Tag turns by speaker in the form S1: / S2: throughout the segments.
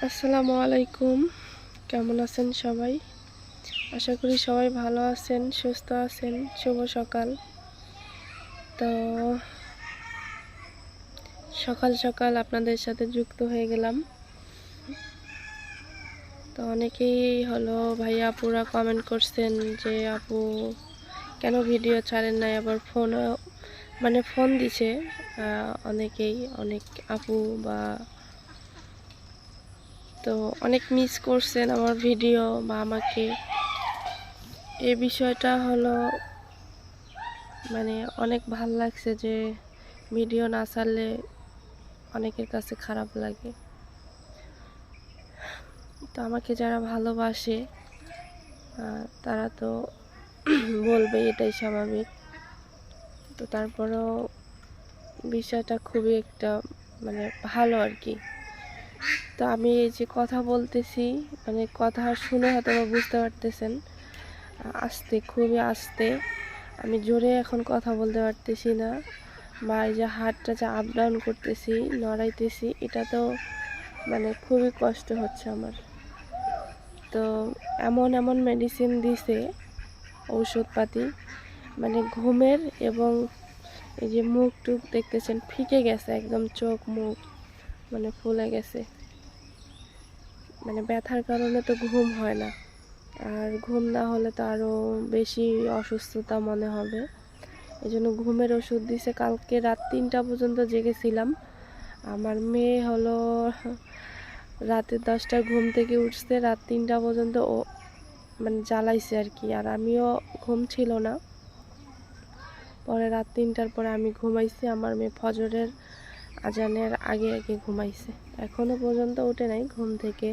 S1: আসসালামু আলাইকুম। কেমন আছেন সবাই? আশা করি সবাই ভালো আছেন, সুস্থ আছেন। শুভ সকাল। তো সকাল সকাল আপনাদের সাথে যুক্ত হয়ে গেলাম। তো অনেকেই ভাইয়া আপুরা কমেন্ট করছেন যে আপু কেন ভিডিও ছাড়েন নাই, আবার ফোন দিছে অনেকেই, অনেক আপু বা তো অনেক মিস করছেন আমার ভিডিও বা আমাকে। এই বিষয়টা অনেক ভাল লাগছে যে ভিডিও না ছাড়লে অনেকের কাছে খারাপ লাগে। তো আমাকে যারা ভালোবাসে তারা তো বলবে, এটাই স্বাভাবিক। তো তারপরেও বিষয়টা খুবই একটা ভালো আর কি। তো আমি এই যে কথা বলতেছি, কথা শুনে হয়তো বুঝতে পারতেছেন আস্তে, খুবই আস্তে। আমি জোরে এখন কথা বলতে পারতেছি না, বা এই যে হাতটা যে আপ ডাউন করতেছি, নড়াইতেছি, এটা তো খুবই কষ্ট হচ্ছে আমার। তো এমন এমন মেডিসিন দিছে, ঔষধপাতি, ঘুমের, এবং এই যে মুখ টুক দেখতেছেন ফিকে গেছে একদম, চোখ মুখ ফুলে গেছে। ব্যথার কারণে তো ঘুম হয় না, আর ঘুম না হলে তো আরও বেশি অসুস্থতা মনে হবে। এই জন্য ঘুমের ওষুধ দিছে। কালকে রাত 3টা পর্যন্ত জেগেছিলাম। আমার মেয়ে রাতে 10টায় ঘুম থেকে উঠছে, রাত 3টা পর্যন্ত ও জ্বালাইছে আর কি। আর আমিও ঘুম ছিল না। পরে রাত 3টার পরে আমি ঘুমাইছি। আমার মেয়ে ফজরের আজানের আগে আগে ঘুমাইছে, এখনো পর্যন্ত ওঠে নাই ঘুম থেকে।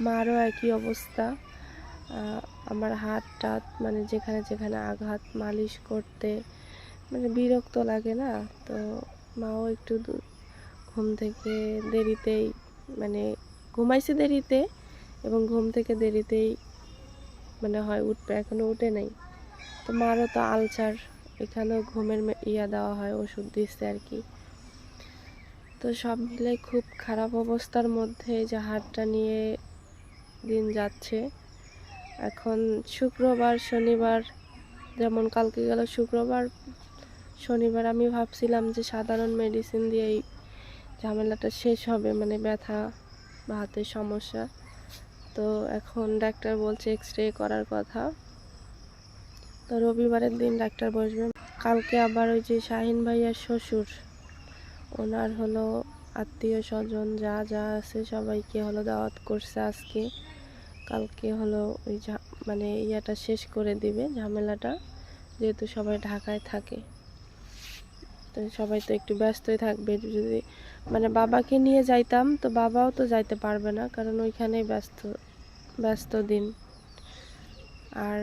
S1: মারও একই অবস্থা। আমার হাত টাত যেখানে যেখানে আঘাত, মালিশ করতে বিরক্ত লাগে না। তো মাও একটু ঘুম থেকে দেরিতেই ঘুমাইছে দেরিতে, এবং ঘুম থেকে দেরিতেই হয় উঠবে, এখনো উঠে নাই। তো মারও তো আলসার, এখানেও ঘুমের দেওয়া হয়, ওষুধ দিচ্ছে আর কি। তো সব মিলে খুব খারাপ অবস্থার মধ্যে যে হাতটা নিয়ে দিন যাচ্ছে। এখন শুক্রবার শনিবার, যেমন কালকে গেল শুক্রবার, শনিবার আমি ভাবছিলাম যে সাধারণ মেডিসিন দিয়েই ঝামেলাটা শেষ হবে, ব্যথা বা হাতের সমস্যা। তো এখন ডাক্তার বলছে এক্সরে করার কথা। তো রবিবারের দিন ডাক্তার বসবে। কালকে আবার ওই যে শাহিন ভাইয়ার শ্বশুর, ওনার আত্মীয় স্বজন যা যা আছে সবাইকে দাওয়াত করছে আজকে। কালকে ওই ইয়াটা শেষ করে দিবে, ঝামেলাটা, যেহেতু সবাই ঢাকায় থাকে। তো সবাই তো একটু ব্যস্তই থাকবে। যদি বাবাকে নিয়ে যাইতাম, তো বাবাও তো যাইতে পারবে না, কারণ ওইখানেই ব্যস্ত দিন। আর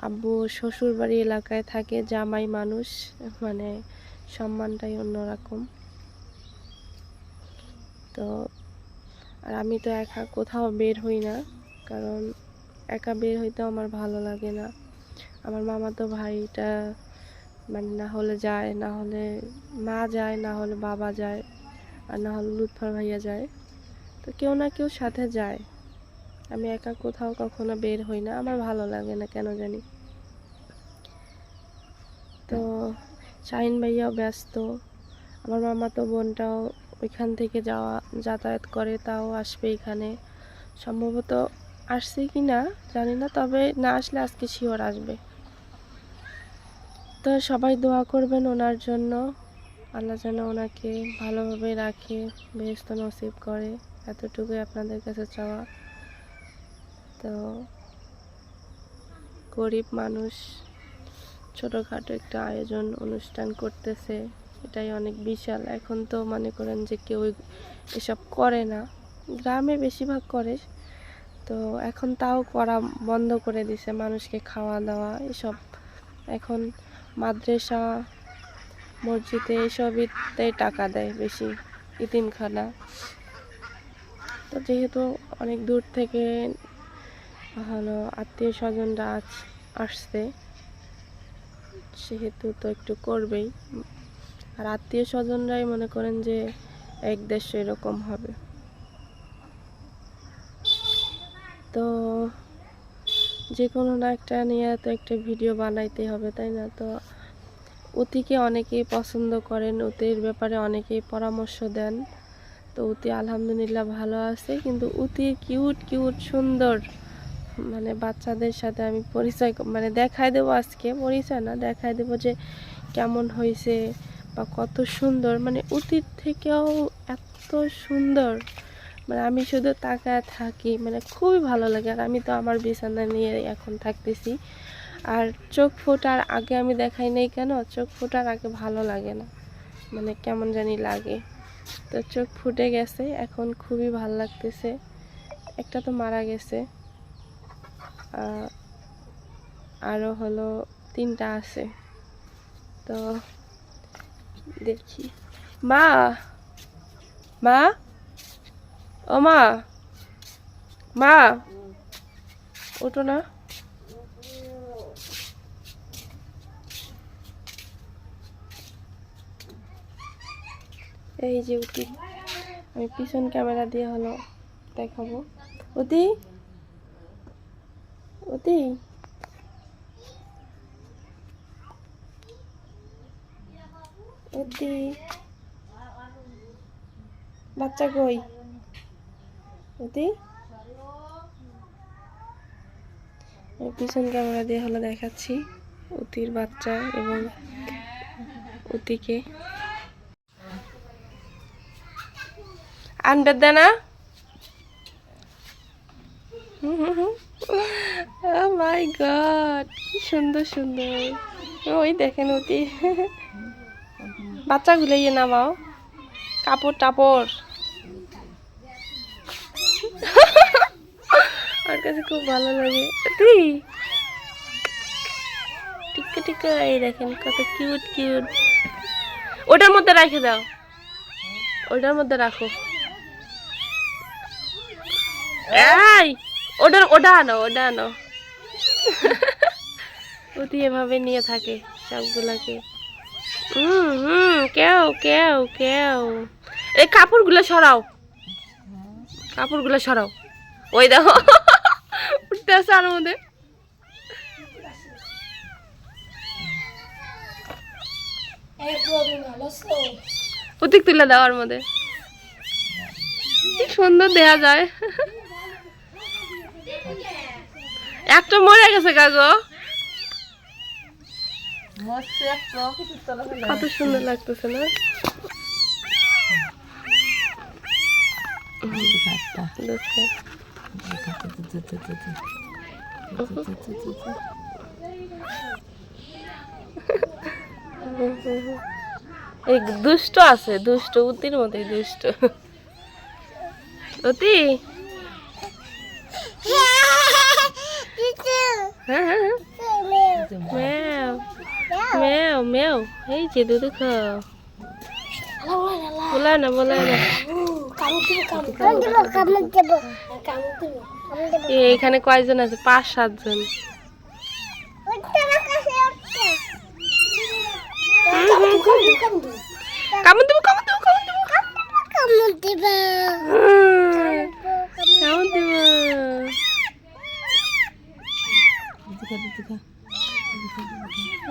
S1: আব্বু শ্বশুর বাড়ি এলাকায় থাকে, জামাই মানুষ, সম্মানটাই অন্যরকম। তো আর আমি তো একা কোথাও বের হই না, কারণ একা বের হইতেও আমার ভালো লাগে না। আমার মামাতো ভাইটা না হলে যায়, না হলে মা যায়, না হলে বাবা যায়, আর না হলে লুৎফর ভাইয়া যায়। তো কেউ না কেউ সাথে যায়। আমি একা কোথাও কখনো বের হই না, আমার ভালো লাগে না কেন জানি। তো শাহিন ভাইয়াও ব্যস্ত, আমার মামাতো বোনটাও ওইখান থেকে যাতায়াত করে, তাও আসবে এখানে। সম্ভবত আসছে কি না জানি না, তবে না আসলে আজকে শিওর আসবে। তো সবাই দোয়া করবেন ওনার জন্য, আল্লাহ যেন ওনাকে ভালোভাবে রাখে, বেহেশত নসিব করে, এতটুকুই আপনাদের কাছে চাওয়া। তো গরিব মানুষ ছোটোখাটো একটা আয়োজন অনুষ্ঠান করতেছে, এটাই অনেক বিশাল। এখন তো মনে করেন যে কেউ এসব করে না, গ্রামে বেশিরভাগ করে। তো এখন তাও করা বন্ধ করে দিছে, মানুষকে খাওয়া দাওয়া এসব এখন মাদ্রাসা মসজিদে এসবইতে টাকা দেয় বেশি, ইতিমখানা। তো যেহেতু অনেক দূর থেকে আত্মীয় স্বজনরা আসছে, সেহেতু তো একটু করবেই। আর আত্মীয় স্বজনরাই মনে করেন যে এক দেশ এরকম হবে। তো যে কোনো না একটা নিয়ে তো একটা ভিডিও বানাইতে হবে, তাই না? তো অতিকে অনেকেই পছন্দ করেন, অতির ব্যাপারে অনেকেই পরামর্শ দেন। তো অতি আলহামদুলিল্লাহ ভালো আছে, কিন্তু অতির কিউট কিউট সুন্দর মানে বাচ্চাদের সাথে আমি পরিচয় মানে দেখাই দেবো, আজকে পরিচয় না, দেখাই দেবো যে কেমন হয়েছে বা কত সুন্দর, মানে অতীত থেকেও এত সুন্দর, মানে আমি শুধু তাকায় থাকি, মানে খুবই ভালো লাগে। আর আমি তো আমার বিছানা নিয়ে এখন থাকতেছি, আর চোখ ফোটার আগে আমি দেখাই নাই কেন, চোখ ফোটার আগে ভালো লাগে না, মানে কেমন জানি লাগে। তো চোখ ফুটে গেছে এখন, খুবই ভালো লাগতেছে। একটা তো মারা গেছে, আরও হলো 3টা আছে। তো দেখি। মা, মা, ও মা, মা ওঠো না। এই যে উঠি, আমি পিছন ক্যামেরা দিয়ে হলো দেখাবো। অতি, অতি, অতি, বাচ্চা কই? অতি, আমি পিছন ক্যামেরা দিয়ে হলো দেখাচ্ছি অতির বাচ্চা এবং অতিকে। আনবে দে না? মাই গড, কি সুন্দর সুন্দর। ওই দেখেন অতি বাচ্চাগুলো ইয়ে নামাও, কাপড় টাপড়। আমার কাছে খুব ভালো লাগে। তুই টিকা টিকা, এই দেখেন কত কিউট কিউট। ওটার মধ্যে রেখে দাও, ওটার মধ্যে রাখো। এই ওটা আনো, ওটা আনো। অতি এভাবে নিয়ে থাকে সবগুলাকে। কেউ কেউ কেউ, এই কাপড়গুলো সরাও, কাপড়গুলো সরাও। ওই দেখো উঠতে আসে আর মধ্যে। প্রতীক তুলে দেওয়ার মধ্যে কি সুন্দর দেখা যায়। একটা মরে গেছে কাগো, কত সুন্দর লাগতেছে না? এই দুষ্ট আছে, দুষ্ট উতির মতোই দুষ্ট। অতি মেও মেও মেও, এই যে দুধ খাও, বলা না বলা না। এখানে কয়জন আছে? 5-7 জন। কামড় দেবো, কামড় দেবো, কামড় দেবো, কামড় দেবো, কামড় দেবো।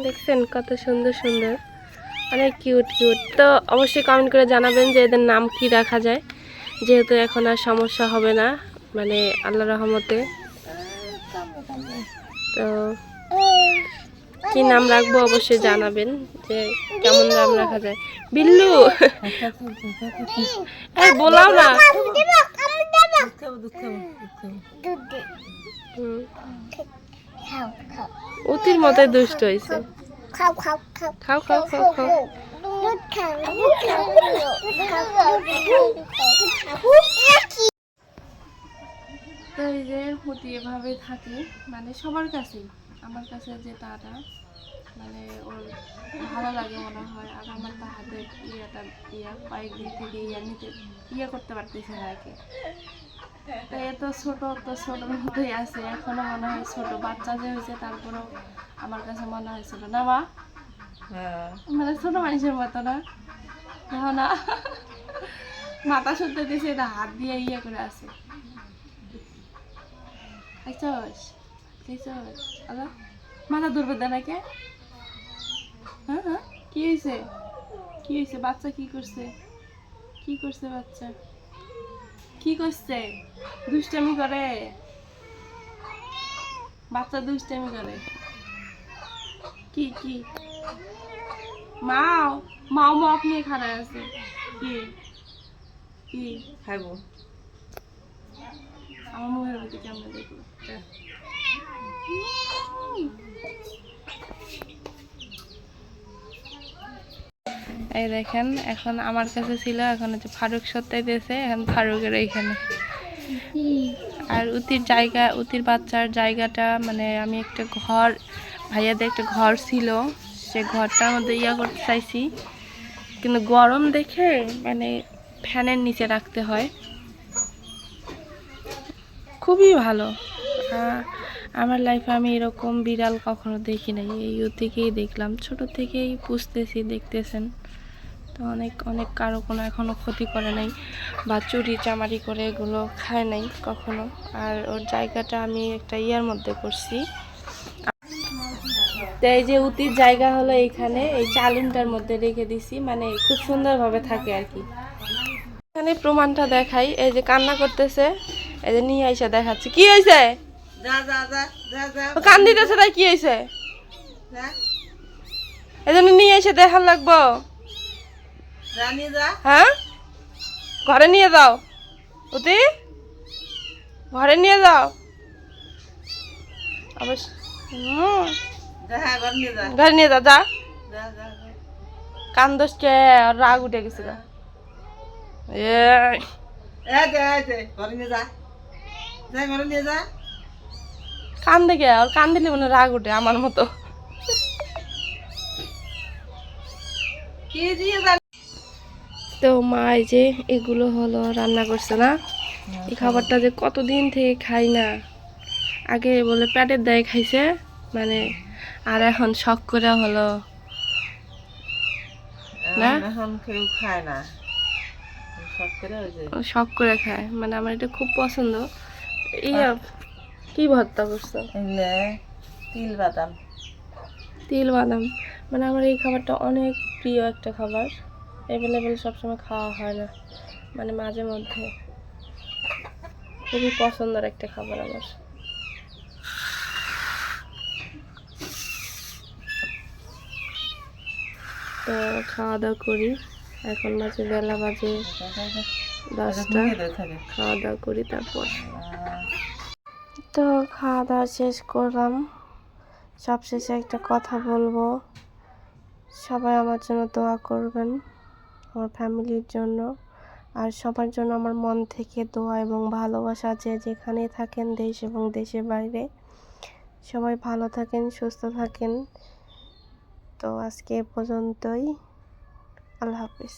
S1: দেখছেন কত সুন্দর সুন্দর, অনেক কিউট কিউট। তো অবশ্যই কমেন্ট করে জানাবেন যে এদের নাম কি রাখা যায়, যেহেতু এখন আর সমস্যা হবে না মানে আল্লাহর রহমতে। তো কি নাম রাখবো অবশ্যই জানাবেন যে কেমন নাম রাখা যায়। বিল্লু এই বলাও না। অতির মতো দুষ্ট হয়েছে। খাও খাও খাও খাও খাও খাও খাও। তো এই যে অতি এভাবে থাকে মানে সবার কাছেই, আমার কাছে যে তারা মানে ওর ভালো লাগে মনে হয়। আর আমার তো হাতের কয়েকদিন থেকে করতে পারতেছে না একে। তো এ তো ছোটোর মতোই আছে এখনো, মনে হয় ছোট বাচ্চা যে হয়েছে, তারপরেও আমার কাছে মনে হয়েছিল না মা, মানে ছোট মানুষের মতো না, দেখো না মাথা শুদ্ধ দিয়েছে, এটা হাত দিয়ে করে আছে। খাইছস খাইছস আল্লাহ মাথা ধরবে দে নাকি হ্যাঁ হ্যাঁ কি হয়েছে বাচ্চা কি করছে বাচ্চা কি করছে দুষ্টামি করে বাচ্চা দুষ্টামি করে কি কি মাও মাও মক নিয়ে খাড়া আছে কি কি খাইবো আমার মুখের ভিতরে কেমন দেখবো এই দেখেন এখন আমার কাছে ছিল এখন হচ্ছে ফারুক সত্যাইতেছে এখন ফারুকের এইখানে আর উতির বাচ্চার জায়গাটা মানে আমি একটা ঘর ভাইয়াদের একটা ঘর ছিল সে ঘরটার মধ্যে করতে চাইছি কিন্তু গরম দেখে মানে ফ্যানের নিচে রাখতে হয় খুবই ভালো আমার লাইফে আমি এরকম বিড়াল কখনো দেখি নাই এই থেকেই দেখলাম ছোট থেকেই পুষতেছি দেখতেছেন তো অনেক অনেক কারো কোনো এখনো ক্ষতি করে নাই বা চুরি চামারি করে এগুলো খায় নাই কখনো আর ওর জায়গাটা আমি একটা মধ্যে করছি তো এই যে উতির জায়গা হলো এইখানে এই চালুনটার মধ্যে রেখে দিছি মানে খুব সুন্দরভাবে থাকে আর কি এখানে প্রমাণটা দেখাই এই যে কান্না করতেছে এই যে নিয়ে আইসা দেখাচ্ছে কি হয়েছে কান দিতেছে তাই কি হয়েছে এই জন্য নিয়ে এসে দেখার লাগবো হ্যাঁ ঘরে নিয়ে যাও উতি ঘরে নিয়ে যাও অবশ্য ঘরে নিয়ে যা যা কান্দোস কে আর রাগ উঠে গেছে কান দেখে আর কান দিলে মানে রাগ উঠে আমার মতো তো মা এই যে এগুলো হলো রান্না করছে না এই খাবারটা যে কতদিন থেকে খাই না আগে বলে পেটের দায়ে খাইছে মানে আর এখন শখ করে হলো না এখন কেউ খায় না শখ করে খায় মানে আমার এটা খুব পছন্দ কি ভর্তা করছো তিল বাদাম মানে আমার এই খাবারটা অনেক প্রিয় একটা খাবার অ্যাভেলেবেল সবসময় খাওয়া হয় না মানে মাঝে মধ্যে খুবই পছন্দের একটা খাবার আমার তো খাওয়া দাওয়া করি এখন বেলা বাজে 10টা খাওয়া দাওয়া করি তারপর তো খাওয়া দাওয়া শেষ করলাম সবশেষে একটা কথা বলবো সবাই আমার জন্য দোয়া করবেন আমার ফ্যামিলির জন্য আর সবার জন্য আমার মন থেকে দোয়া এবং ভালোবাসা যে যেখানে থাকেন দেশ এবং দেশের বাইরে সবাই ভালো থাকেন সুস্থ থাকেন তো আজকে এ পর্যন্তই আল্লাহ হাফিজ